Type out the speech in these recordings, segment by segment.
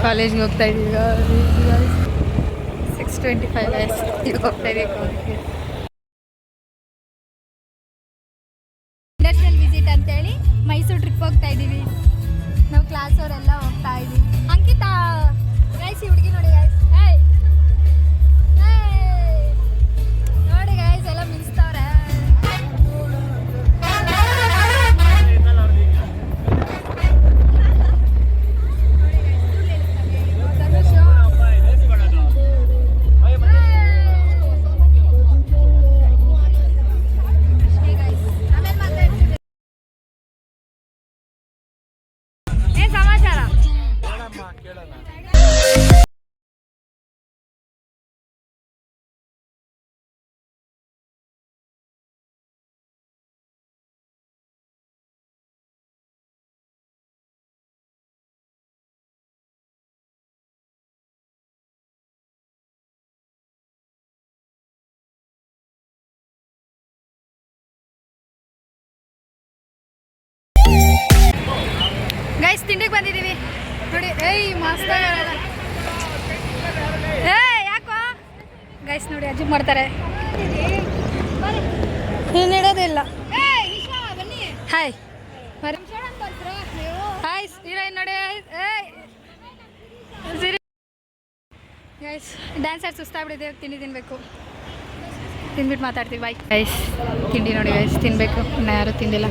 ಕಾಲೇಜ್ಗೆ ಹೋಗ್ತಾ ಇದ್ದೀವಿ 6:25 ಹೋಗ್ತಾ ಇದ್ದೀವಿ ಕಾಲೇಜ್ಗೆ. ಇಂಡಸ್ಟ್ರಿಯಲ್ ವಿಸಿಟ್ ಅಂತೇಳಿ ಮೈಸೂರು ಟ್ರಿಪ್ ಹೋಗ್ತಾ ಇದ್ದೀವಿ ನಾವು, ಕ್ಲಾಸ್ ಅವರೆಲ್ಲ ಹೋಗ್ತಾ ಇದ್ದೀವಿ. ಅಂಕಿತಾ ಗೈಸ್, ಈ ಹುಡುಗಿ ನೋಡಿ ಗೈಸ್, ನೋಡಿ ಗೈಸ್ ಎಲ್ಲ ಮಿಂಚ್ತವ್ರೆ. ಗೈಸ್ ತಿಂಡಿಗೆ ಬಂದಿದ್ದೀವಿ ನೋಡಿ. ಮಸ್ತ್ ಯಾಕೋ ಗೈಸ್ ನೋಡಿ ಅಜ್ಜಿ ಮಾಡ್ತಾರೆ, ನೀನು ಇಡೋದಿಲ್ಲ. ಹಾಯ್ ಹಾಯ್ ಹೀರೋಯಿನ್ ನೋಡಿ. ಗೈಸ್ ಡ್ಯಾನ್ಸರ್ ಸುಸ್ತಾಗ್ಬಿಟ್ಟಿದೆ, ತಿಂಡಿ ತಿನ್ನಬೇಕು, ತಿಂದ್ಬಿಟ್ಟು ಮಾತಾಡ್ತೀವಿ. Bye guys. ತಿಂಡಿ ನೋಡಿ ಗೈಸ್, ತಿನ್ನಬೇಕು, ಇನ್ನು ಯಾರು ತಿಂದಿಲ್ಲ,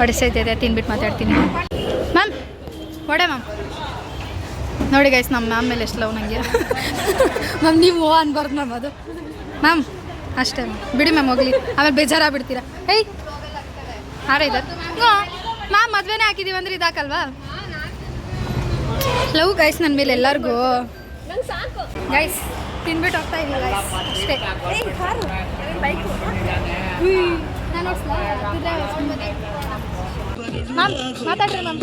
ಹೊಡಿಸೈತಿದೆ, ತಿಂದ್ಬಿಟ್ಟು ಮಾತಾಡ್ತೀನಿ. ಮ್ಯಾಮ್ ವಡೆ ಮ್ಯಾಮ್ ನೋಡಿ ಗೈಸ್, ನಮ್ಮ ಮ್ಯಾಮ್ ಮೇಲೆ ಎಷ್ಟು ಲವ್ ನನಗೆ. ಮ್ಯಾಮ್ ನೀವು ಅನ್ಬಾರ್ದು ಮ್ಯಾಮ್, ಅದು ಮ್ಯಾಮ್ ಅಷ್ಟೇ ಮ್ಯಾಮ್, ಬಿಡಿ ಮ್ಯಾಮ್ ಹೋಗ್ಲಿ, ಆಮೇಲೆ ಬೇಜಾರಾಗ್ಬಿಡ್ತೀರಾ. ಹಾರ ಇದ್ದಾರೆ ಮ್ಯಾಮ್, ಮದುವೆನೇ ಹಾಕಿದ್ದೀವಿ ಅಂದ್ರೆ ಇದಾಕಲ್ವಾ ಲವ್ ಗೈಸ್ ನನ್ನ ಮೇಲೆ ಎಲ್ಲರಿಗೂ. ಗೈಸ್ ತಿನ್ಬಿಟ್ಟು ಹೋಗ್ತಾ ಇದ್ದೀವಿ ಗೈಸ್ ಅಷ್ಟೇ. ನಾನು ಮ್ಯಾಮ್ ಮಾತಾಡ್ರಿ ಮ್ಯಾಮ್.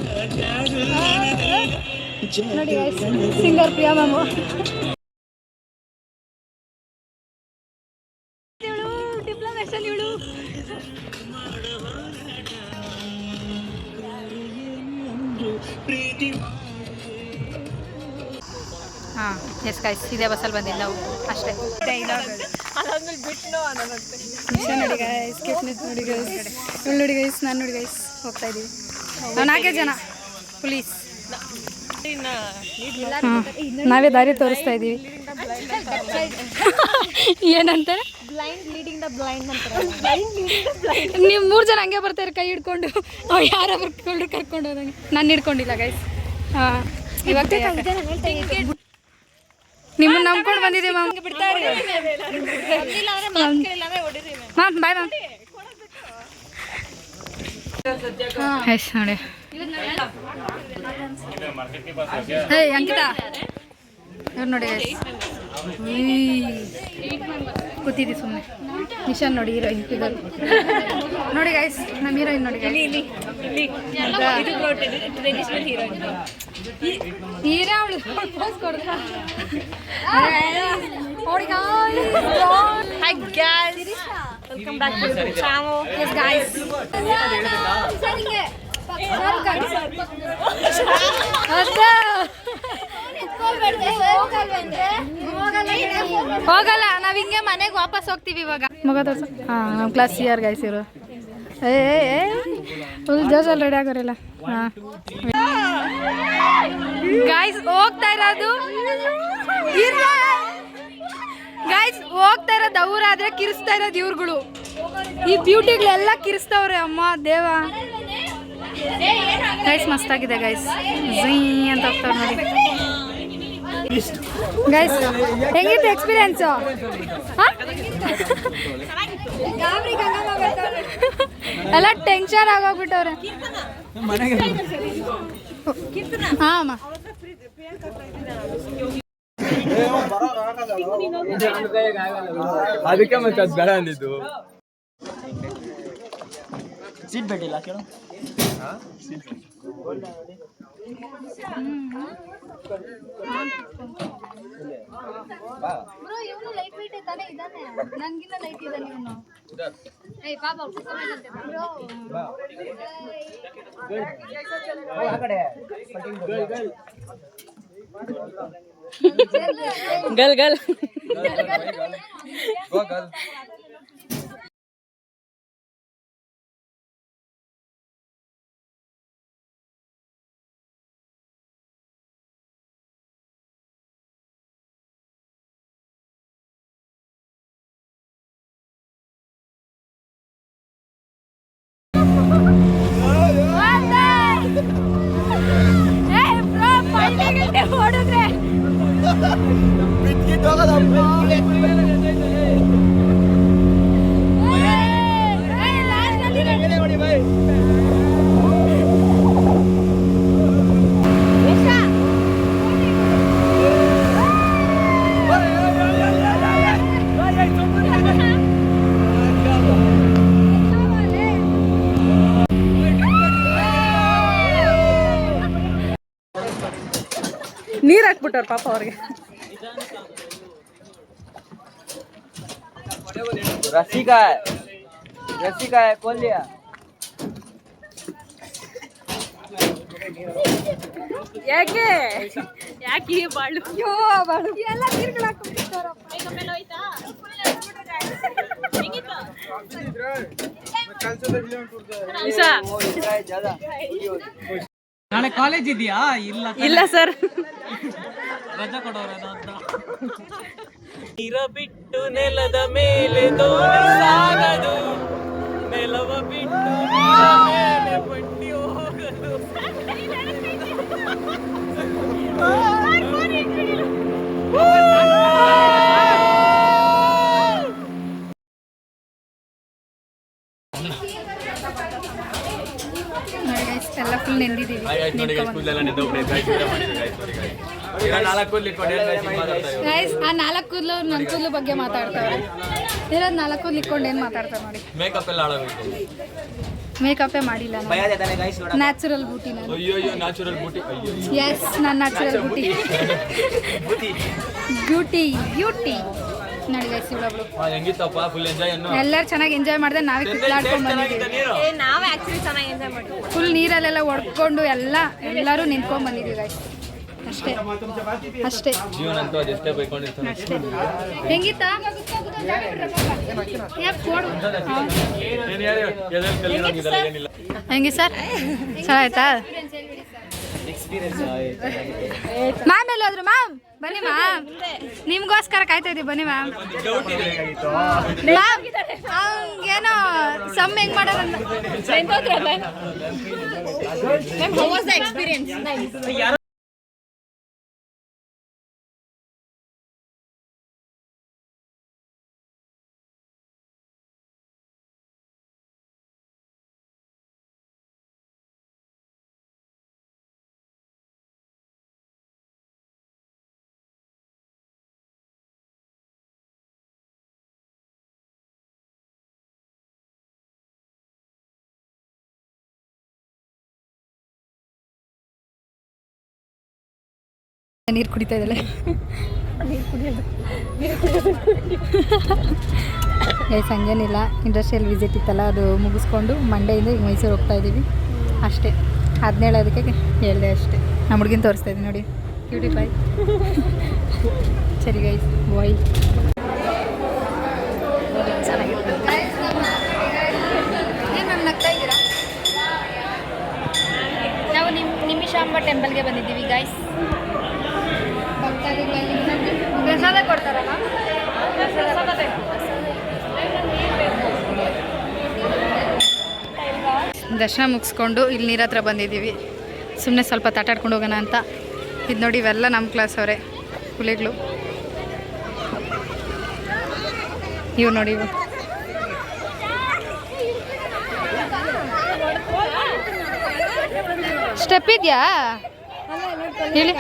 ನೋಡಿ ಗೈಸ್ ಸಿಂಗರ್ ಪ್ರಿಯಾ ಮ್ಯಾಮ್. ಡಿಪ್ಲೊಮೇಷನ್ ಇವಳು. ಹಾಂ ಎಸ್ ಗೈಸ್, ಇದೇ ಬಸ್ಸಲ್ಲಿ ಬಂದಿಲ್ಲ ನಾವು ಅಷ್ಟೇ. ನೋಡಿ ಗೈಸ್, ಕಿಟ್ನಿತ್ ನೋಡಿ ಗೈಸ್, ಇವಳು ನೋಡಿ ಗೈಸ್, ನಾನು ನೋಡಿ ಗೈಸ್ ಹೋಗ್ತಾ ಇದ್ದೀವಿ ನಾವು 4 ಜನ ಪೊಲೀಸ್. ನಾವೇ ದಾರಿ ತೋರಿಸ್ತಾ ಇದ್ದೀವಿ. ಏನಂತ ನೀವು 3 ಜನ ಹಂಗೆ ಬರ್ತಾರೆ ಕೈ ಹಿಡ್ಕೊಂಡು, ಯಾರೊಬ್ರು ಕರ್ಕೊಂಡು ಹೋದಂಗೆ. ನಾನು ಹಿಡ್ಕೊಂಡಿಲ್ಲ ಗೈಸ್. ಹಾಂ ಇವಾಗ ನಿಮ್ಮನ್ನ ನಂಬ್ಕೊಂಡು ಬಂದಿದ್ದೀವಿ ma'am. Ma'am bye ma'am. Yes ನೋಡಿ ಅಂಕಿತಾ ಇವ್ರು ನೋಡಿ ಕೂತಿದ್ದಿ ಸುಮ್ಮನೆ. ನಿಶಾನ್ ನೋಡಿ ಹೀರೋಯಿನ್ ಇದ್ದಾರೆ ನೋಡಿ ಗೈಸ್, ನಮ್ಮ ಹೀರೋಯಿನ್ ನೋಡಿ ಹೀರೋ ಅವಳು pose ಕೊಡ್ದ. Hi guys, welcome back to the channel. Yes guys. ಹೋಗಲ್ಲ, ನಾವ್ ಹಿಂಗೆ ಮನೆಗೆ ವಾಪಸ್ ಹೋಗ್ತೀವಿ ಇವಾಗ. ಮಗ ತೋರ್ಸ. ಹಾಂ ನಮ್ಮ ಕ್ಲಾಸ್ ಸಿಆರ್ ಗೈಸ್ ಇವರು. ಫುಲ್ ಜೋಸಲ್ಲಿ ರೆಡಿ ಆಗೋರಿಲ್ಲ. ಹಾಂ ಗೈಸ್ ಹೋಗ್ತಾ ಇರೋದು ಗೈಸ್, ಹೋಗ್ತಾ ಇರೋದು ಅವ್ರಾದ್ರೆ ಕಿರಿಸ್ತಾ ಇರೋದು ಇವ್ರುಗಳು. ಈ ಬ್ಯೂಟಿಗಳೆಲ್ಲ ಕಿರಿಸ್ತವ್ರೆ. ಅಮ್ಮ ದೇವ ಗೈಸ್ ಮಸ್ತಾಗಿದೆ ಗೈಸ್, ಝೀ ಅಂತ ಹೋಗ್ತಾವ್ರೆ ನೋಡಿ ಗೈಸ್. ಹೆಂಗಿತ್ತು ಎಕ್ಸ್ಪೀರಿಯನ್ಸು? ಎಲ್ಲ ಟೆನ್ಷನ್ ಆಗೋಗ್ಬಿಟ್ಟವ್ರೆ. ಹಾಂ ಅಮ್ಮ ಅದಕ್ಕೆ ಮತ್ತೆ ಅದು ಬೇಡ ಅಂದಿದ್ದು. ಸೀಟ್ ಬೆಟ್ಟಿಲ್ಲ ಕೇಳು. ಇವನು ಲೈಟ್ ವೇಟ್ ತಾನೇ ಇದ್ದಾನೆ, ನನಗಿಂತ ಲೈಟ್ ಇದ್ದಾನೆ ಇವನು. ಏಯ್ ಪಾಪ ಬ್ರೋ ಗಲ್ ಗಲ್ ಹೊಡಿದ್ರೆ ನೀರ್ ಹಾಕ್ಬಿಟ್ಟವ್ರ ಪಾಪ ಅವ್ರಿಗೆ. रसिका है खोल लिया. ಯಾಕೆ ಯಾಕೆ ಬಾಳು ಬಾಳು ಎಲ್ಲ ನೀರ್ಗಳು ಹಾಕ್ಬಿಡ್ತಾರಪ್ಪ. ನಾಳೆ ಕಾಲೇಜ್ ಇದೆಯಾ? ಇಲ್ಲ ಸರ್. ರಜಾ ಕೊಡೋರೇನ ಅಂತ. ನೀರ ಬಿಟ್ಟು ನೆಲದ ಮೇಲೆ ದೋಣಿ ಸಾಗದು, ನೆಲವ ಬಿಟ್ಟು ನೀರ ಮೇಲೆ ಬಂಡಿ ಹೋಗದು. ಎಲ್ಲ ಫುಲ್ ನೆಂದಿದ್ದೀವಿ. ಗೈಸ್ ಆ 4 ಕೂದಲು ನನ್ನ ಕೂದಲು ಬಗ್ಗೆ ಮಾತಾಡ್ತಾರೆ. ಇರೋದು 4 ಕೂದಲು ಇಟ್ಕೊಂಡು ಏನು ಮಾತಾಡ್ತಾರೆ ನೋಡಿ. ಮೇಕಪ್ ಎಲ್ಲ ಹಾಳಾಗೋಯ್ತು. ಮೇಕಪ್ಪೇ ಮಾಡಿಲ್ಲ ನಾನು. ನ್ಯಾಚುರಲ್ ಬ್ಯೂಟಿ ನಾನು. ಅಯ್ಯೋ ನ್ಯಾಚುರಲ್ ಬ್ಯೂಟಿ. ಎಸ್ ನಾನು ನ್ಯಾಚುರಲ್ ಬ್ಯೂಟಿ. ಬ್ಯೂಟಿ ಬ್ಯೂಟಿ ನೋಡಿ ಗೈಸ್ ಇವಳೊಬ್ಳು. ಹೆಂಗಿತ್ತಪ್ಪ? ಫುಲ್ ಎಂಜಾಯ್ ಅನ್ನು. ಎಲ್ಲರೂ ಚೆನ್ನಾಗಿ ಎಂಜಾಯ್ ಮಾಡಿದೆ. ನಾವೇ ಕಿತ್ತಾಡ್ಕೊಂಡು ಬಂದಿದ್ದೀವಿ. ನಾವೇ ಆಕ್ಚುಲಿ ಚೆನ್ನಾಗಿ ಎಂಜಾಯ್ ಮಾಡಿದ್ವಿ. ಫುಲ್ ನೀರಲ್ಲೆಲ್ಲ ಹೊಡ್ಕೊಂಡು ಎಲ್ಲರೂ ನಿಂತ್ಕೊಂಡು ಬಂದಿದ್ದೀವಿ ಗೈಸ್. ಅಷ್ಟೇ ಅಷ್ಟೇ ಜೀವನ ಅಂತೂ ಅದೆಷ್ಟೇ ಬೈಕೊಂಡಿರ್ತಾನೆ. ಅಷ್ಟೇ. ಹೆಂಗಿತ್ತಾ? ಹೆಂಗಿ ಸರ್? ಚೆನ್ನಾಯ್ತಾ? ಮ್ಯಾಮ್ ಎಲ್ಲೋದ್ರು? ಮ್ಯಾಮ್ ಬನ್ನಿ ಮ್ಯಾಮ್, ನಿಮ್ಗೋಸ್ಕರ ಕಾಯ್ತಾ ಇದ್ದೀವಿ. ಬನ್ನಿ ಮ್ಯಾಮ್. ಮ್ಯಾಮ್ ಏನೋ ಸಮ್ ಹೆಂಗ್ ಮಾಡೋದು ಎಕ್ಸ್ಪೀರಿಯನ್ಸ್. ನೀರು ಕುಡಿತಾ ಇದ್ದಾಳೆ. ಗೈಸ್ ಹಂಗೇನಿಲ್ಲ, ಇಂಡಸ್ಟ್ರಿಯಲ್ ವಿಸಿಟ್ ಇತ್ತಲ್ಲ ಅದು ಮುಗಿಸ್ಕೊಂಡು ಮಂಡೆಯಿಂದ ಈಗ ಮೈಸೂರು ಹೋಗ್ತಾ ಇದ್ದೀವಿ ಅಷ್ಟೇ. 17 ಅದಕ್ಕೆ ಹೇಳಿದೆ ಅಷ್ಟೇ. ನಮ್ಮ ಹುಡುಗಿನ ತೋರಿಸ್ತಾ ಇದ್ದೀನಿ ನೋಡಿ. ಬ್ಯೂಟಿ ಬಾಯ್. ಸರಿ ಗೈಸ್ ಬಾಯ್. ಏನು ನಗ್ತಾ ಇದ್ದೀರಾ? ನಾವು ನಿಮಿಷಾಂಬ ಟೆಂಪಲ್ಗೆ ಬಂದಿದ್ದೀವಿ ಗೈಸ್. ಪ್ರಸಾದ ಕೊಡ್ತಾರಲ್ಲ, ದರ್ಶನ ಮುಗಿಸ್ಕೊಂಡು ಇಲ್ಲಿ ನೀರ ಹತ್ರ ಬಂದಿದ್ದೀವಿ. ಸುಮ್ಮನೆ ಸ್ವಲ್ಪ ತಾಟಾಡ್ಕೊಂಡು ಹೋಗೋಣ ಅಂತ. ಇದು ನೋಡಿ ಇವೆಲ್ಲ ನಮ್ಮ ಕ್ಲಾಸ್ ಅವರೇ ಹುಲಿಗಳು. ಇವು ನೋಡಿ ಇವು ಸ್ಟೆಪ್ ಇದೆಯಾ ಹೇಳಿ.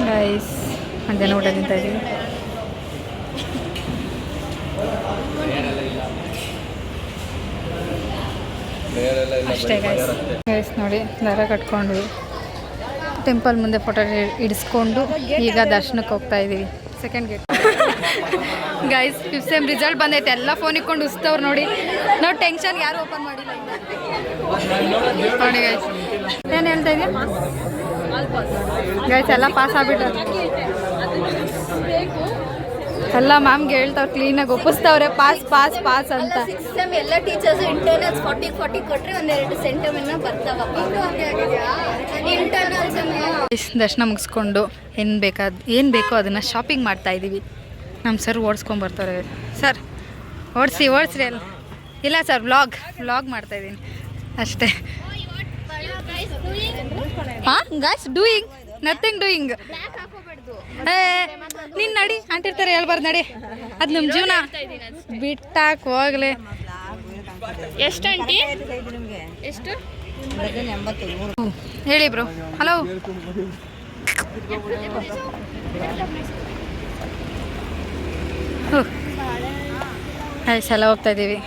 ಗೈಸ್ ಮಧ್ಯಾಹ್ನ ಊಟ ತಿಂತಾ ಇದ್ದೀವಿ. ಅಷ್ಟೇ ಗೈಸ್. ಗೈಸ್ ನೋಡಿ ದಾರ ಕಟ್ಕೊಂಡ್ವಿ, ಟೆಂಪಲ್ ಮುಂದೆ ಫೋಟೋ ಇಡಿಸ್ಕೊಂಡು ಈಗ ದರ್ಶನಕ್ಕೆ ಹೋಗ್ತಾ ಇದ್ದೀವಿ. Second gate. Guys 5th sem result ಬಂದೈತೆ ಎಲ್ಲ ಫೋನ್ ಇಟ್ಕೊಂಡು ಉಸ್ತವ್ರು ನೋಡಿ. ನಾವು ಟೆನ್ಷನ್ ಯಾರು ಓಪನ್ ಮಾಡಿಲ್ಲ ನೋಡಿ ಗೈಸ್. ಏನು ಹೇಳ್ತಾ ಇದೆಯಾ ಗೈಸ್? ಎಲ್ಲ ಪಾಸ್ ಆಗ್ಬಿಟ್ಟಾರೆ ಎಲ್ಲ. ಮ್ಯಾಮ್ಗೆ ಹೇಳ್ತಾವ್ರು ಕ್ಲೀನಾಗಿ ಒಪ್ಪಿಸ್ತವ್ರೆ ಪಾಸ್ ಪಾಸ್ ಪಾಸ್ ಅಂತ. ಎಲ್ಲ ಟೀಚರ್ಸ್ ಇಂಟರ್ನಲ್ಸ್ 40 ಕೊಟ್ಟರೆ ಒಂದೆರಡು ಸೆಂಟಮೆಂಟ್ನ ಬರ್ತಾವಪ್ಪ. ಇಂಟರ್ನಲ್ಸ್ ದರ್ಶನ ಮುಗಿಸ್ಕೊಂಡು ಏನು ಬೇಕೋ ಅದನ್ನು ಶಾಪಿಂಗ್ ಮಾಡ್ತಾ ಇದ್ದೀವಿ. ನಮ್ಮ ಸರ್ ಓಡಿಸ್ಕೊಂಬರ್ತಾರೆ. ಸರ್ ಓಡಿಸ್ರಿ ಅಲ್ಲ. ಇಲ್ಲ ಸರ್ ವ್ಲಾಗ್ ಮಾಡ್ತಾಯಿದ್ದೀನಿ ಅಷ್ಟೇ. ಹಾಂ ಗಾಯ್ಸ್, ಡೂಯಿಂಗ್ ನಥಿಂಗ್ ಡೂಯಿಂಗ್. ನೀನು ನಡಿ ಅಂಟಿರ್ತಾರೆ ಹೇಳ್ಬಾರ್ದು ನಡಿ. ಅದು ನಮ್ಮ ಜೀವನ ಬಿಟ್ಟಾಕ್ ಹೋಗ್ಲಿ. ಎಷ್ಟು ಆಂಟಿ? ಎಷ್ಟು? ಹೇಳಿ ಬ್ರೋ. ಹಲೋ ಎಲ್ಲ ಹೋಗ್ತಾ ಇದ್ದೀವಿ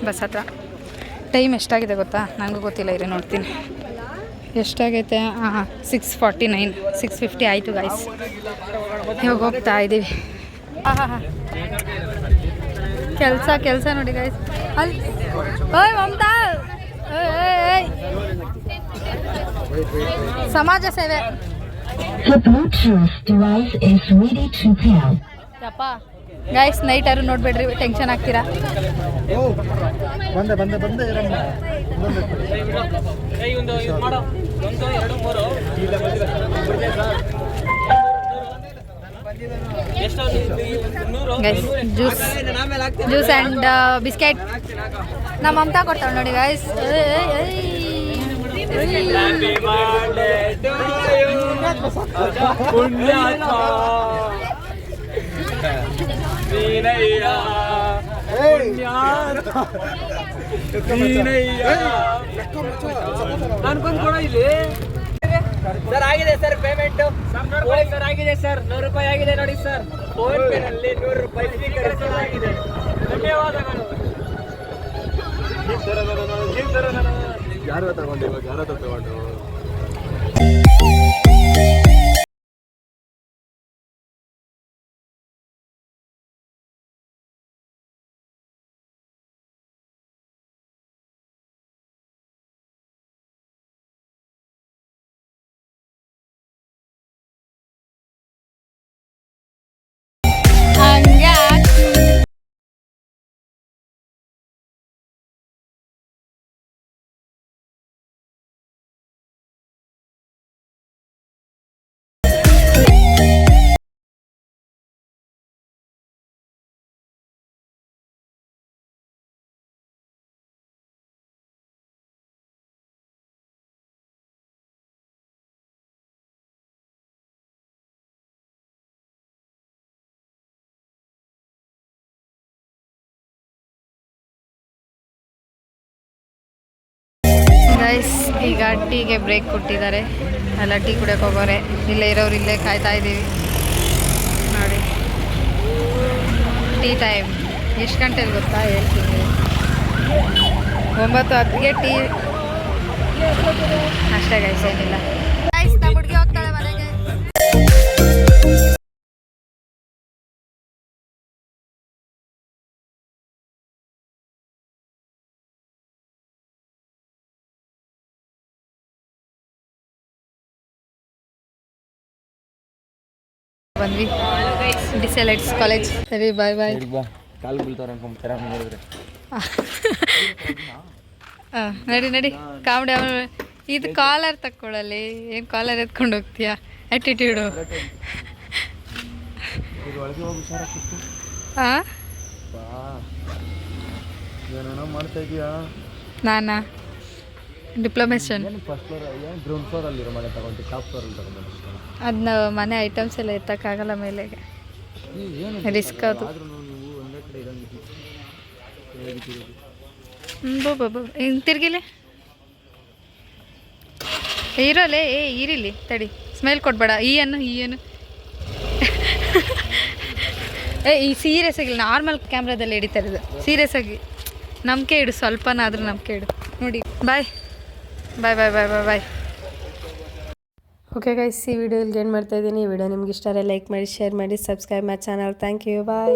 ಬಸ್ ಹತ್ರ. ಟೈಮ್ ಎಷ್ಟಾಗಿದೆ ಗೊತ್ತಾ? ನನಗೂ ಗೊತ್ತಿಲ್ಲ, ಇರಿ ನೋಡ್ತೀನಿ ಎಷ್ಟಾಗೈತೆ. 6:49 6:50 ಆಯಿತು ಗಾಯ್ಸ್. ಇವಾಗ ಹೋಗ್ತಾ ಇದ್ದೀವಿ. ಕೆಲಸ ನೋಡಿ ಗಾಯ್ಸ್. ಅಲ್ಲಿ ಓಯ್ ಮಮತಾ, ಸಮಾಜ ಸೇವೆ. ಯಪ್ಪ ಗಾಯ್ಸ್, ನೈಟ್ ಯಾರು ನೋಡ್ಬೇಡ್ರಿ, ಟೆನ್ಷನ್ ಆಗ್ತೀರಾ. ಜ್ಯೂಸ್ ಆ್ಯಂಡ್ ಬಿಸ್ಕೆಟ್ ನಮ್ಮ ಮಮತಾ ಕೊಡ್ತಾಳೆ ನೋಡಿ ಗಾಯ್ಸ್. ಸರ್ ಆಗಿದೆ ಸರ್ ಪೇಮೆಂಟ್ ಸರ್ ಆಗಿದೆ ಸರ್ 100 ರೂಪಾಯಿ ಆಗಿದೆ ನೋಡಿ ಸರ್. ಫೋನ್ ಪೇ ನಲ್ಲಿ 100 ರೂಪಾಯಿ ಆಗಿದೆ. ಧನ್ಯವಾದಗಳು. ಯಾರು ತಗೊಂಡು ಗೈಸ್ ಈಗ ಟೀಗೆ ಬ್ರೇಕ್ ಕೊಟ್ಟಿದ್ದಾರೆ. ಎಲ್ಲ ಟೀ ಕುಡಿಯೋಕೆ ಹೋಗೋರೆ. ಇಲ್ಲೇ ಇರೋರು ಇಲ್ಲೇ ಕಾಯ್ತಾ ಇದ್ದೀವಿ ನೋಡಿ. ಟೀ ಟೈಮ್ ಎಷ್ಟು ಗಂಟೆಗೆ ಗೊತ್ತಾ? ಹೇಳ್ತೀನಿ, 9:10ಗೆ ಟೀ ಅಷ್ಟೇ ಗೈಸ್, ಏನಿಲ್ಲ ಗೈಸ್. ನಮ್ಮ ಹುಡುಗಿ ಹೋಗ್ತಾಳೆ ಮನೆಗೆ. ಬಂದ್ವಿ ಡಿಸೆಲೈಟ್ಸ್ ಕಾಲೇಜ್. ಸರಿ ಬಾಯ್ ಬಾಯ್. ಕಾಲು ಬೀಳ್ತಾರ ಅನ್ಕೊಂತಾರೆ ನೋಡಿದ್ರೆ. ನಡಿ ಕಾಮಿಡಿ. ಇದು ಕಾಲರ್ ತಕ್ಕೊಳ್ಳಲ್ಲಿ. ಏನು ಕಾಲರ್ ಎತ್ಕೊಂಡು ಹೋಗ್ತೀಯಾ? ಆ್ಯಟಿಟ್ಯೂಡು. ಹಾಂ ಮಾಡ್ತಾ ಇದೀಯಾ? ನಾನಾ ಡಿಪ್ಲೊಮೇಷನ್. ಗ್ರೌಂಡ್ ಫ್ಲೋರ್ ಅಲ್ಲಿರೋ ಮನೆ ತಗೊಂಡು ಟಾಪ್ ಫ್ಲೋರ್ ಅಲ್ಲಿ ತಗೊಂಡು ಅದನ್ನ ಮನೆ ಐಟಮ್ಸ್ ಎಲ್ಲ ಎತ್ತಕ್ಕಾಗಲ್ಲ ಮೇಲೆಗೆ, ರಿಸ್ಕ್ ಅದು. ಹಿಂಗೆ ತಿರ್ಗಿಲಿ ಇರೋಲೆ. ಇರಿಲಿ ತಡಿ, ಸ್ಮೆಲ್ ಕೊಡ್ಬೇಡ. ಈ ಏನು ಈ ಸೀರಿಯಸ್ ಆಗಿ ನಾರ್ಮಲ್ ಕ್ಯಾಮ್ರಾದಲ್ಲಿ ಹಿಡಿತಾ ಇರೋದು. ಸೀರಿಯಸ್ ಆಗಿ ನಂಬಿಕೆ ಇಡು, ಸ್ವಲ್ಪನಾದರೂ ನಂಬಿಕೆ ಇಡು. ನೋಡಿ ಬಾಯ್ ಬಾಯ್ ಬಾಯ್ ಬಾಯ್ ಬಾಯ್ ಬಾಯ್. ಓಕೆ ಗೈಸ್, ಈ ವಿಡಿಯೋ ಇಲ್ಲಿಗೆ ಏನು ಮಾಡ್ತಾ ಇದ್ದೀನಿ. ಈ ವಿಡಿಯೋ ನಿಮ್ಗೆ ಇಷ್ಟ ಆದರೆ ಲೈಕ್ ಮಾಡಿ, ಶೇರ್ ಮಾಡಿ, subscribe my channel. Thank you, bye.